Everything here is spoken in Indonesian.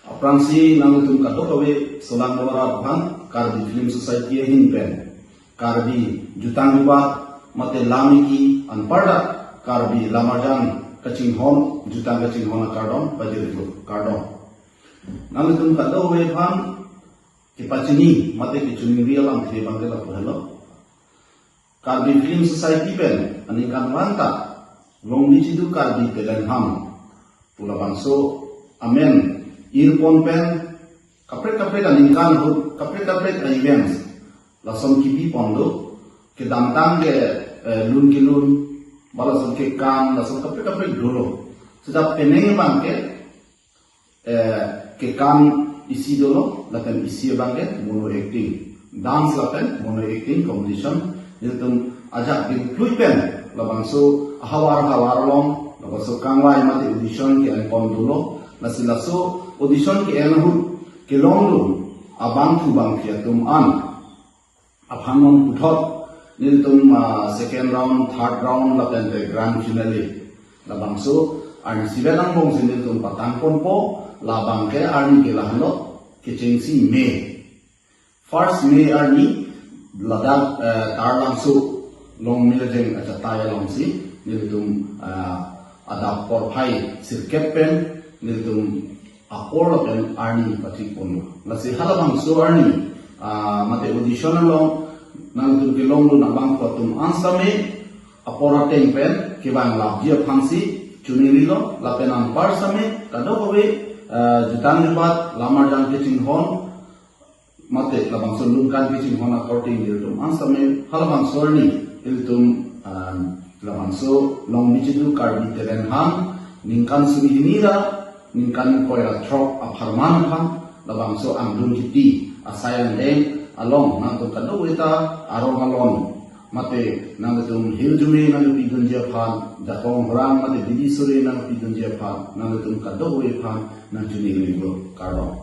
Aprangsi nangutum kadokawe solang nawara bhan Karbi Film Society hin pen Karbi jutang libat mate lamiki anparda Karbi lamarjan kaching hom jutang kaching hona kardon pajiriklo kardon nangutum kadokawe bhan kipachini mate kichuni real ang thebang la phalo Karbi Film Society pen anikan wanta longni chidu Karbi telan ham pula bangso amen earphone pen kapret aningkan hut kapret events lasom kipi pondo ke damtang ke lun balasom ke kan lasom kapret dolo sedap peneng bangke ke kan isi dolo lakan isi bangke mono acting dance lakan mono acting competition itu ajak di pen labangso hawar long labangso kangwai mate audition ke pon dolo laso audition ke enhut ke longlu abang tu bang kia tum an aphangon puthot nil tum second round third round laten te grand finale labangso arni sibelang bong sinil tum patang ponpo labang ke arni ke lahlo ke chengsi me first me arni ladak tar langso long milajeng acha taya longsi nil tum ada por phai sirkep pen nil tum apor lapen arni patik pono lasi halabang so arni mate audition long nang tu ke long na bang patum ansame apora teng pen ke bang labjia phangsi chuni rilo lapen an par same kado hobe jutan libat lamar jang kitching hon mate labang so lungkan kitching hon according to ansame halabang so arni iltum labang so long nichidu Karbi telen ham ningkan sumi hinira ningkan koira trok apharman kham labang so angdun kiti asayan deng along nang to kado wita arong alon mate nang tum hiljume nang pi dunjia phan jakong horang mate didi sure nang pi dunjia phan nang tum kado we phan nang juni nglo karo